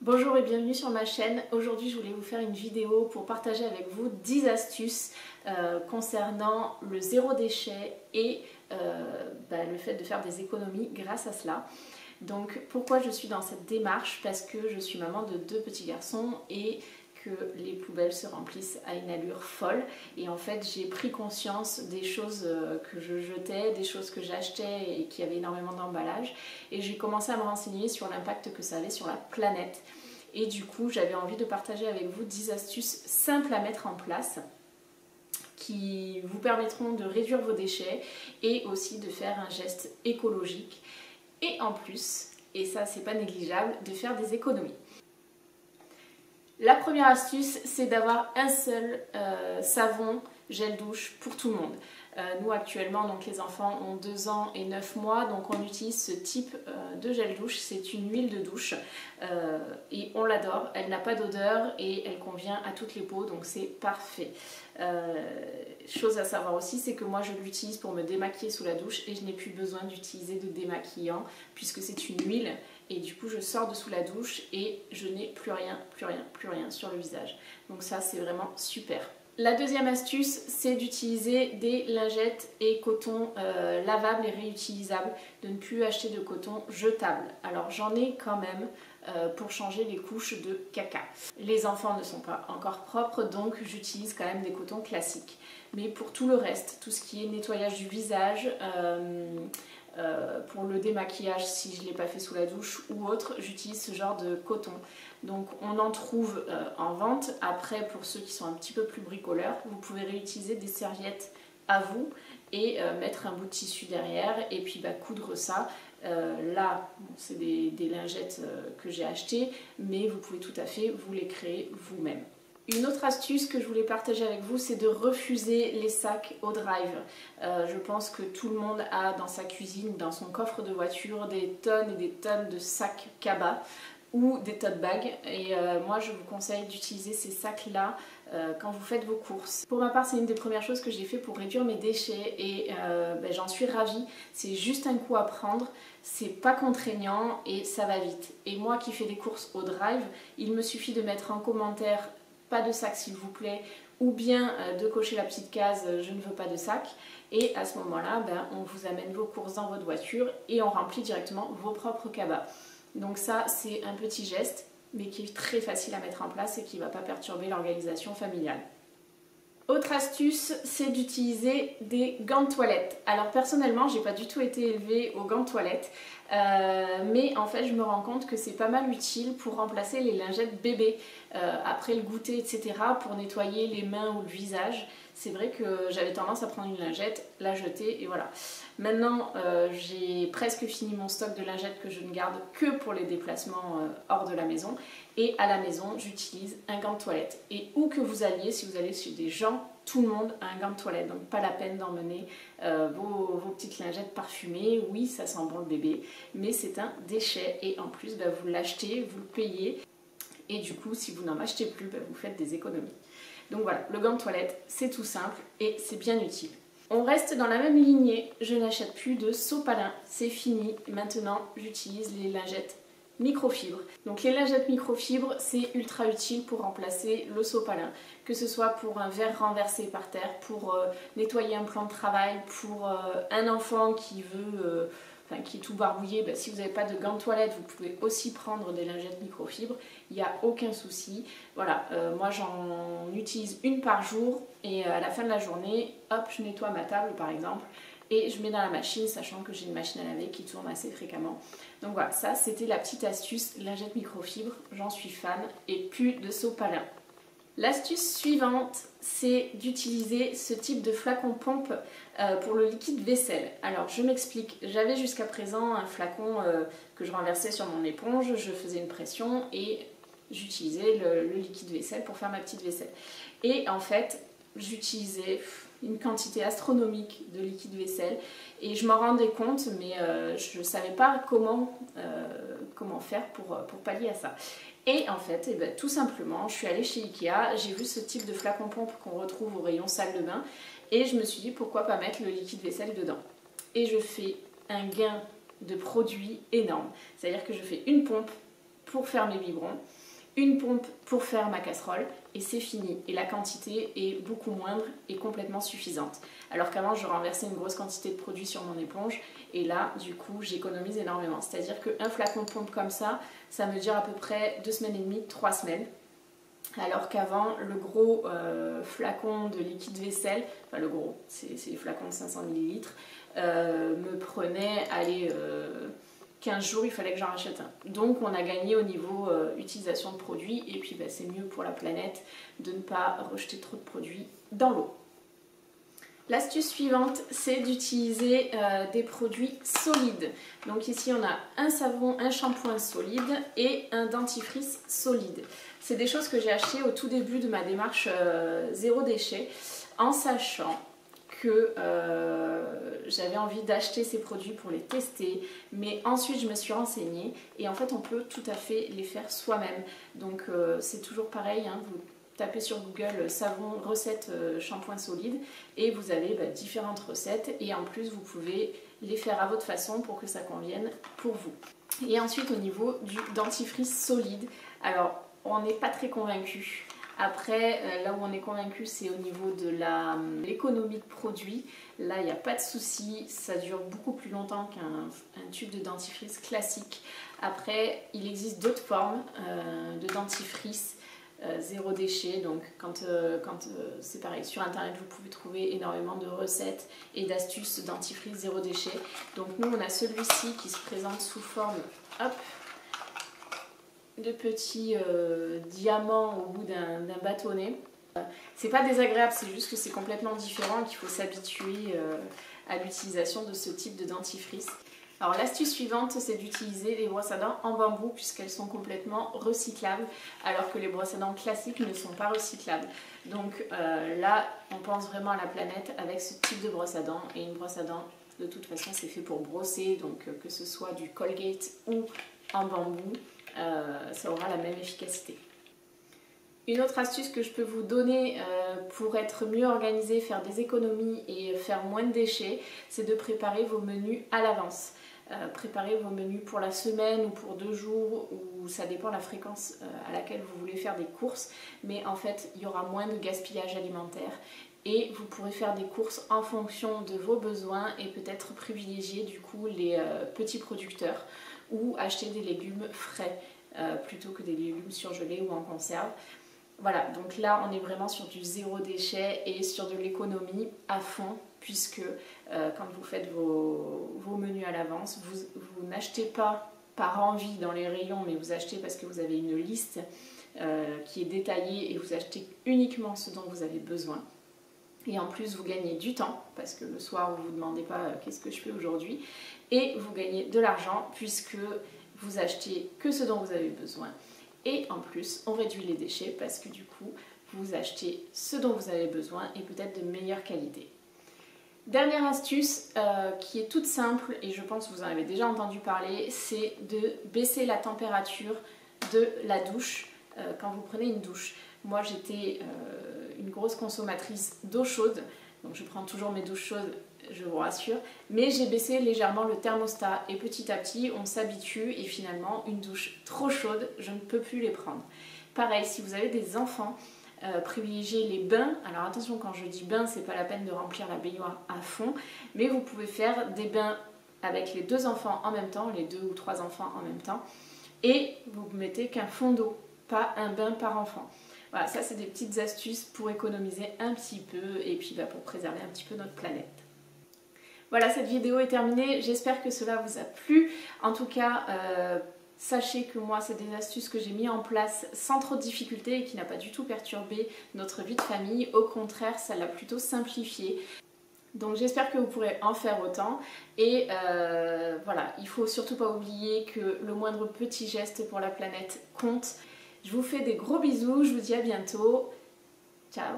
Bonjour et bienvenue sur ma chaîne. Aujourd'hui je voulais vous faire une vidéo pour partager avec vous 10 astuces concernant le zéro déchet et le fait de faire des économies grâce à cela. Donc pourquoi je suis dans cette démarche? Parce que je suis maman de 2 petits garçons et que les poubelles se remplissent à une allure folle, et en fait j'ai pris conscience des choses que je jetais, des choses que j'achetais et qui avaient énormément d'emballage, et j'ai commencé à me renseigner sur l'impact que ça avait sur la planète. Et du coup j'avais envie de partager avec vous 10 astuces simples à mettre en place qui vous permettront de réduire vos déchets et aussi de faire un geste écologique, et en plus, et ça c'est pas négligeable, de faire des économies. La première astuce, c'est d'avoir un seul savon gel douche pour tout le monde. Nous actuellement, donc les enfants ont 2 ans et 9 mois, donc on utilise ce type de gel douche. C'est une huile de douche et on l'adore. Elle n'a pas d'odeur et elle convient à toutes les peaux, donc c'est parfait. Chose à savoir aussi, c'est que moi je l'utilise pour me démaquiller sous la douche et je n'ai plus besoin d'utiliser de démaquillant puisque c'est une huile, et du coup je sors de sous la douche et je n'ai plus rien sur le visage. Donc ça c'est vraiment super. La deuxième astuce, c'est d'utiliser des lingettes et cotons lavables et réutilisables, de ne plus acheter de coton jetable. Alors j'en ai quand même pour changer les couches de caca. Les enfants ne sont pas encore propres, donc j'utilise quand même des cotons classiques. Mais pour tout le reste, tout ce qui est nettoyage du visage, pour le démaquillage si je ne l'ai pas fait sous la douche ou autre, j'utilise ce genre de coton. Donc on en trouve en vente. Après, pour ceux qui sont un petit peu plus bricoleurs, vous pouvez réutiliser des serviettes à vous et mettre un bout de tissu derrière et puis coudre ça. Là, bon, c'est des lingettes que j'ai achetées, mais vous pouvez tout à fait vous les créer vous-même. Une autre astuce que je voulais partager avec vous, c'est de refuser les sacs au drive. Je pense que tout le monde a dans sa cuisine ou dans son coffre de voiture des tonnes et des tonnes de sacs cabas ou des tote bags, et moi je vous conseille d'utiliser ces sacs là quand vous faites vos courses. Pour ma part, c'est une des premières choses que j'ai fait pour réduire mes déchets et j'en suis ravie. C'est juste un coup à prendre, c'est pas contraignant et ça va vite. Et moi qui fais des courses au drive, il me suffit de mettre en commentaire pas de sac s'il vous plaît, ou bien de cocher la petite case je ne veux pas de sac, et à ce moment là on vous amène vos courses dans votre voiture et on remplit directement vos propres cabas. Donc ça c'est un petit geste mais qui est très facile à mettre en place et qui ne va pas perturber l'organisation familiale. Autre astuce, c'est d'utiliser des gants de toilette. Alors personnellement, j'ai pas du tout été élevée aux gants de toilette, mais en fait je me rends compte que c'est pas mal utile pour remplacer les lingettes bébés après le goûter, etc., pour nettoyer les mains ou le visage. C'est vrai que j'avais tendance à prendre une lingette, la jeter et voilà. Maintenant j'ai presque fini mon stock de lingettes que je ne garde que pour les déplacements hors de la maison, et à la maison j'utilise un gant de toilette. Et où que vous alliez, si vous allez chez des gens, tout le monde a un gant de toilette, donc pas la peine d'emmener vos petites lingettes parfumées. Oui, ça sent bon le bébé, mais c'est un déchet et en plus vous l'achetez, vous le payez, et du coup si vous n'en achetez plus, vous faites des économies. Donc voilà, le gant de toilette c'est tout simple et c'est bien utile. On reste dans la même lignée, je n'achète plus de sopalin, c'est fini. Maintenant j'utilise les lingettes microfibres. Donc les lingettes microfibres, c'est ultra utile pour remplacer le sopalin, que ce soit pour un verre renversé par terre, pour nettoyer un plan de travail, pour un enfant qui veut, qui est tout barbouillé. Si vous n'avez pas de gants de toilette, vous pouvez aussi prendre des lingettes microfibres, il n'y a aucun souci. Voilà, moi j'en utilise une par jour et à la fin de la journée, hop, je nettoie ma table par exemple, et je mets dans la machine, sachant que j'ai une machine à laver qui tourne assez fréquemment. Donc voilà, ça c'était la petite astuce, lingette microfibre, j'en suis fan, et plus de sopalin. L'astuce suivante, c'est d'utiliser ce type de flacon pompe pour le liquide vaisselle. Alors je m'explique, j'avais jusqu'à présent un flacon que je renversais sur mon éponge, je faisais une pression et j'utilisais le liquide vaisselle pour faire ma petite vaisselle. Et en fait, j'utilisais une quantité astronomique de liquide vaisselle et je m'en rendais compte, mais je ne savais pas comment faire pour pallier à ça. Et en fait, tout simplement, je suis allée chez Ikea, j'ai vu ce type de flacon pompe qu'on retrouve au rayon salle de bain et je me suis dit pourquoi pas mettre le liquide vaisselle dedans. Et je fais un gain de produit énorme, c'est-à-dire que je fais une pompe pour faire mes biberons, une pompe pour faire ma casserole et c'est fini. Et la quantité est beaucoup moindre et complètement suffisante. Alors qu'avant je renversais une grosse quantité de produit sur mon éponge et là du coup j'économise énormément. C'est-à-dire qu'un flacon de pompe comme ça me dure à peu près 2 semaines et demie, 3 semaines. Alors qu'avant le gros flacon de liquide vaisselle, enfin le gros, c'est les flacons de 500 ml, me prenait, allez, 15 jours, il fallait que j'en rachète un. Donc on a gagné au niveau utilisation de produits et puis c'est mieux pour la planète de ne pas rejeter trop de produits dans l'eau. L'astuce suivante, c'est d'utiliser des produits solides. Donc ici on a un savon, un shampoing solide et un dentifrice solide. C'est des choses que j'ai achetées au tout début de ma démarche zéro déchet en sachant que j'avais envie d'acheter ces produits pour les tester, mais ensuite je me suis renseignée et en fait on peut tout à fait les faire soi-même. Donc c'est toujours pareil, hein, vous tapez sur Google savon recette shampoing solide et vous avez différentes recettes et en plus vous pouvez les faire à votre façon pour que ça convienne pour vous. Et ensuite au niveau du dentifrice solide, alors on n'est pas très convaincu. Après, là où on est convaincu, c'est au niveau de l'économie de produits. Là, il n'y a pas de souci, ça dure beaucoup plus longtemps qu'un tube de dentifrice classique. Après, il existe d'autres formes de dentifrice zéro déchet. Donc, quand c'est pareil, sur internet, vous pouvez trouver énormément de recettes et d'astuces dentifrice zéro déchet. Donc, nous, on a celui-ci qui se présente sous forme, hop, de petits diamants au bout d'un bâtonnet. C'est pas désagréable, c'est juste que c'est complètement différent et qu'il faut s'habituer à l'utilisation de ce type de dentifrice. Alors l'astuce suivante, c'est d'utiliser les brosses à dents en bambou puisqu'elles sont complètement recyclables alors que les brosses à dents classiques ne sont pas recyclables. Donc là, on pense vraiment à la planète avec ce type de brosse à dents et une brosse à dents de toute façon c'est fait pour brosser, donc que ce soit du Colgate ou en bambou, ça aura la même efficacité. Une autre astuce que je peux vous donner pour être mieux organisé, faire des économies et faire moins de déchets, c'est de préparer vos menus à l'avance. Préparer vos menus pour la semaine ou pour 2 jours, ou ça dépend de la fréquence à laquelle vous voulez faire des courses, mais en fait il y aura moins de gaspillage alimentaire et vous pourrez faire des courses en fonction de vos besoins et peut-être privilégier du coup les petits producteurs ou acheter des légumes frais plutôt que des légumes surgelés ou en conserve. Voilà, donc là on est vraiment sur du zéro déchet et sur de l'économie à fond puisque quand vous faites vos menus à l'avance, vous n'achetez pas par envie dans les rayons, mais vous achetez parce que vous avez une liste qui est détaillée et vous achetez uniquement ce dont vous avez besoin. Et en plus vous gagnez du temps parce que le soir vous ne vous demandez pas qu'est-ce que je fais aujourd'hui, et vous gagnez de l'argent puisque vous achetez que ce dont vous avez besoin. Et en plus, on réduit les déchets parce que du coup, vous achetez ce dont vous avez besoin et peut-être de meilleure qualité. Dernière astuce qui est toute simple et je pense que vous en avez déjà entendu parler, c'est de baisser la température de la douche quand vous prenez une douche. Moi, j'étais une grosse consommatrice d'eau chaude, donc je prends toujours mes douches chaudes, je vous rassure, mais j'ai baissé légèrement le thermostat et petit à petit on s'habitue et finalement une douche trop chaude, je ne peux plus les prendre. Pareil, si vous avez des enfants, privilégiez les bains. Alors attention, quand je dis bain, c'est pas la peine de remplir la baignoire à fond, mais vous pouvez faire des bains avec les 2 enfants en même temps, les 2 ou 3 enfants en même temps, et vous mettez qu'un fond d'eau, pas un bain par enfant. Voilà, ça c'est des petites astuces pour économiser un petit peu et puis pour préserver un petit peu notre planète. Voilà, cette vidéo est terminée, j'espère que cela vous a plu. En tout cas, sachez que moi, c'est des astuces que j'ai mis en place sans trop de difficultés et qui n'a pas du tout perturbé notre vie de famille. Au contraire, ça l'a plutôt simplifié. Donc j'espère que vous pourrez en faire autant. Et voilà, il ne faut surtout pas oublier que le moindre petit geste pour la planète compte. Je vous fais des gros bisous, je vous dis à bientôt. Ciao!